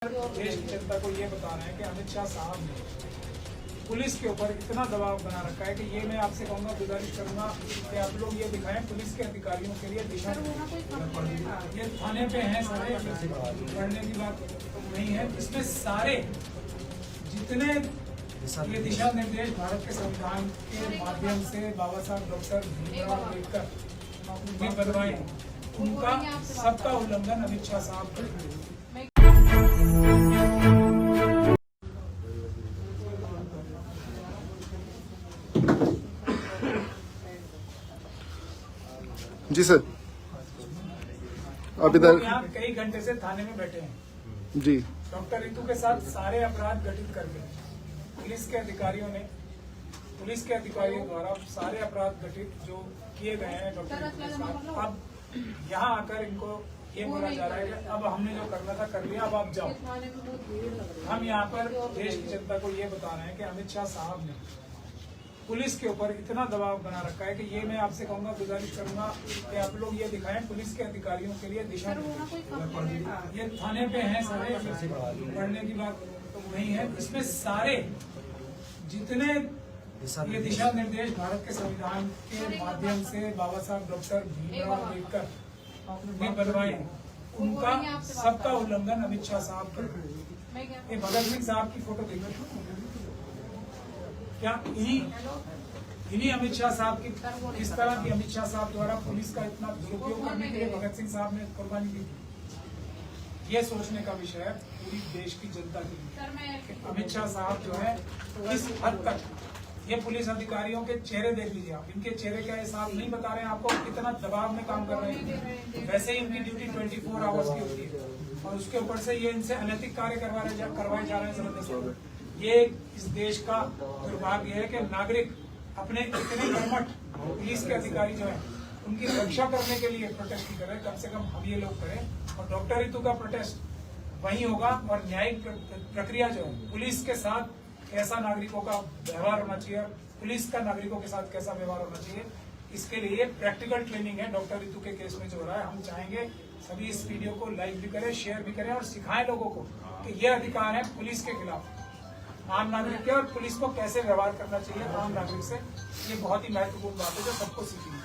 देश की जनता को ये बता रहे हैं कि अमित शाह साहब ने पुलिस के ऊपर इतना दबाव बना रखा है कि ये मैं आपसे कहूँगा, गुजारिश करूंगा कि आप लोग ये दिखाएं पुलिस के अधिकारियों के लिए दिशा। ये थाने पे हैं सारे, पढ़ने की बात नहीं है। इसमें सारे जितने ये दिशा निर्देश भारत के संविधान के माध्यम से बाबा साहब डॉक्टर भीमराव अम्बेडकर ने बनवाए, उनका सबका उल्लंघन अमित शाह साहब कर। जी सर, आप इधर यहाँ कई घंटे से थाने में बैठे हैं जी। डॉक्टर रितु के साथ सारे अपराध घटित करके पुलिस के अधिकारियों द्वारा सारे अपराध घटित जो किए गए हैं डॉक्टर रितु के साथ, अब यहाँ आकर इनको ये बोला जा रहा है कि अब हमने जो करना था कर लिया, अब आप जाओ। हम यहाँ पर देश की जनता को ये बता रहे हैं कि अमित शाह साहब ने पुलिस के ऊपर इतना दबाव बना रखा है कि ये मैं आपसे कहूँगा, गुजारिश करूंगा कि आप लोग ये दिखाएं पुलिस के अधिकारियों के लिए दिशा। ये थाने पे हैं सारे, पढ़ने की बात नहीं है। इसमें सारे जितने ये दिशा निर्देश भारत के संविधान के माध्यम से बाबा साहब डॉक्टर भीमराव अम्बेडकर ने बनवाए, उनका सबका उल्लंघन अमित शाह साहब कर। ये भगत सिंह साहब की फोटो देखो, क्या इन्हीं अमित शाह साहब की इस तरह की अमित शाह साहब द्वारा पुलिस का इतना दुरुपयोग करने के लिए भगत सिंह साहब ने कुर्बानी दी थी। ये सोचने का विषय है पूरी देश की जनता के लिए। अमित शाह साहब जो है किस हद तक, ये पुलिस अधिकारियों के चेहरे देख लीजिए आप, इनके चेहरे क्या हिसाब नहीं बता रहे हैं आपको, कितना दबाव में काम कर रहे हैं। वैसे ही इनकी ड्यूटी 24 आवर्स की होती है और उसके ऊपर से ये इनसे अनैतिक कार्य करवाए जा रहे हैं जबरदस्ती। ये इस देश का दुर्भाग्य है कि नागरिक अपने इतने कर्मठ पुलिस के अधिकारी जो हैं उनकी रक्षा करने के लिए प्रोटेस्ट करें। कम से कम हम ये लोग करें और डॉक्टर रितु का प्रोटेस्ट वहीं होगा। और न्यायिक प्रक्रिया जो है, पुलिस के साथ कैसा नागरिकों का व्यवहार होना चाहिए, पुलिस का नागरिकों के साथ कैसा व्यवहार होना चाहिए, इसके लिए प्रैक्टिकल ट्रेनिंग है डॉक्टर रितु के केस में जो हो रहा है। हम चाहेंगे सभी इस वीडियो को लाइक भी करें, शेयर भी करें और सिखाएं लोगों को कि ये अधिकार है पुलिस के खिलाफ आम नागरिक के, और पुलिस को कैसे व्यवहार करना चाहिए आम नागरिक से। ये बहुत ही महत्वपूर्ण बात है जो सबको सीखनी है।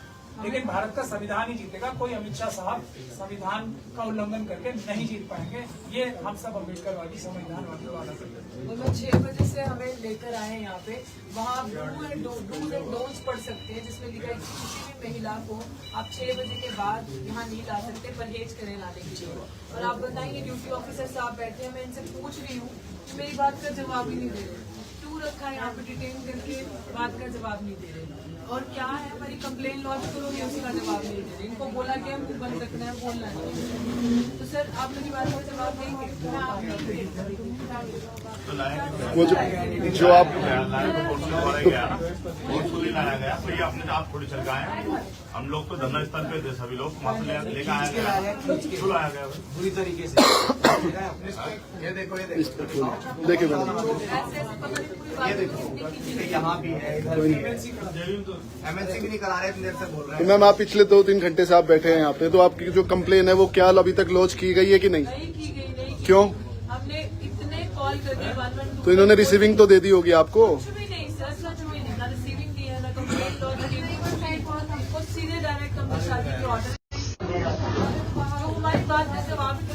लेकिन भारत का संविधान ही जीतेगा, कोई अमित शाह साहब संविधान का उल्लंघन करके नहीं जीत पाएंगे। ये हम सब अम्बेडकरवादी संविधानवादी वाला करते हैं। 6 बजे से हमें लेकर आए यहाँ पे, वहाँ डूज एंड डोंट्स पढ़ सकते हैं जिसमें लिखा है किसी भी महिला को आप 6 बजे के बाद यहाँ नहीं ला सकते, परहेज करें लाने के लिए। और आप बताइए ड्यूटी ऑफिसर साहब बैठे हैं, मैं इनसे पूछ रही हूँ कि मेरी बात का जवाब ही नहीं दे रहे, क्यों रखा है यहाँ पे डिटेन करके, बात का जवाब नहीं दे रहे। और क्या है, हमारी कंप्लेन लॉन्च करो, ये उसका जवाब नहीं दे रहे। इनको बोला कि हम बंद रखना है, बोलना नहीं। तो सर आप मेरी बात का जवाब देंगे? वो जो आप लाया गया तो ये अपने आप थोड़ी चल गए। हम लोग तो धरना स्थल पे थे, सभी लोग लेकर आया गया बुरी तरीके से। ये देखो देखिए मैडम, ये देखो यहाँ भी है, इधर भी है। MLC भी नहीं करा रहे, देर से बोल रहे हैं। मैम आप पिछले 2-3 घंटे से आप बैठे हैं यहाँ पे, तो आपकी जो कंप्लेन है वो क्या अभी तक लॉन्च की गई है कि नहीं? नहीं की गई, नहीं की क्यों? गई। हमने इतने कॉल करके 112 तो इन्होंने रिसीविंग तो दे दी होगी आपको? कुछ भी नहीं सर, सच में नहीं, ना रिसीविंग दी है ना कंप्लेंट लॉन्च की है, कुछ सीधे डायरेक्ट हमने शादी के ऑर्डर जो हमारी बात का जवाब ही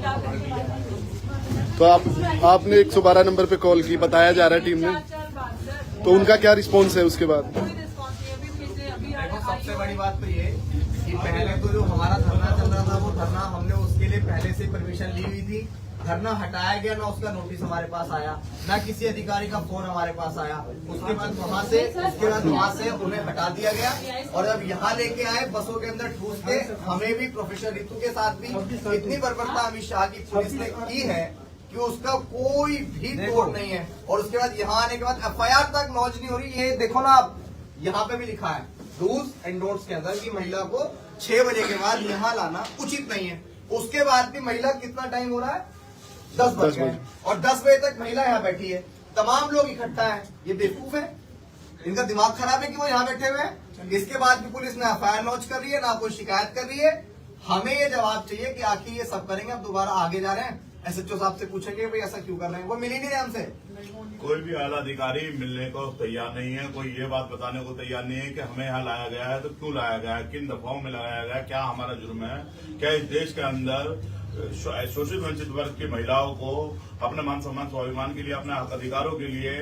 क्या करेंगे। तो आपने 112 नंबर पे कॉल की, बताया जा रहा है टीम ने, 4 बार सर, तो उनका क्या रिस्पॉन्स है उसके बाद? कोई रिस्पॉन्स नहीं। अभी भेजे, अभी देखो सबसे बड़ी बात तो ये कि पहले तो जो हमारा धरना चल रहा था, वो धरना हमने उसके लिए पहले से परमिशन ली हुई थी। धरना हटाया गया, ना उसका नोटिस हमारे पास आया, ना किसी अधिकारी का फोन हमारे पास आया। उसके बाद वहाँ से उन्हें हटा दिया गया और अब यहाँ लेके आए बसों के अंदर ठूस के। हमें भी प्रोफेसर रितु के साथ भी इतनी बर्बरता अमित शाह की पुलिस ने की है कि उसका कोई भी तोड़ नहीं है। और उसके बाद यहाँ आने के बाद FIR तक लॉन्च नहीं हो रही। ये देखो ना आप, यहाँ पे भी लिखा है डूज एंड डोंट्स के अंदर की महिला को 6 बजे के बाद यहाँ लाना उचित नहीं है। उसके बाद भी महिला कितना टाइम हो रहा है, 10 बजे, और 10 बजे तक महिला यहाँ बैठी है, तमाम लोग इकट्ठा है। ये बेवकूफ है, इनका दिमाग खराब है कि वो यहाँ बैठे हुए हैं। इसके बाद भी पुलिस ना FIR लॉन्च कर रही है, ना कोई शिकायत कर रही है। हमें ये जवाब चाहिए कि आखिर ये सब करेंगे, अब दोबारा आगे जा रहे हैं SHO साहब से पूछेंगे भाई ऐसा क्यों कर रहे हैं, वो मिल ही नहीं रहे हमसे। कोई भी आला अधिकारी मिलने को तैयार नहीं है, कोई ये बात बताने को तैयार नहीं है कि हमें यहाँ लाया गया है तो क्यों लाया गया है, किन दफाओं में लाया गया है, क्या हमारा जुर्म है, क्या इस देश के अंदर शोषित वंचित वर्ग की महिलाओं को अपने मान सम्मान स्वाभिमान के लिए, अपने हक अधिकारों के लिए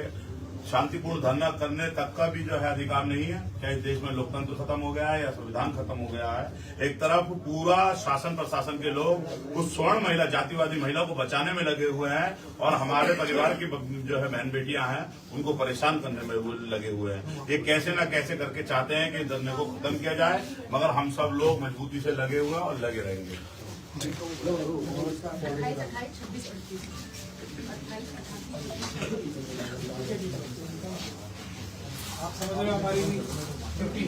शांतिपूर्ण धरना करने तक का भी जो है अधिकार नहीं है। क्या इस देश में लोकतंत्र खत्म हो गया है या संविधान खत्म हो गया है। एक तरफ पूरा शासन प्रशासन के लोग उस स्वर्ण महिला जातिवादी महिला को बचाने में लगे हुए हैं और हमारे परिवार की जो है बहन बेटियां हैं उनको परेशान करने में लगे हुए हैं। ये कैसे न कैसे करके चाहते हैं कि धरने को खत्म किया जाए, मगर हम सब लोग मजबूती से लगे हुए हैं और लगे रहेंगे। आप समझ रहे हो हमारी ड्यूटी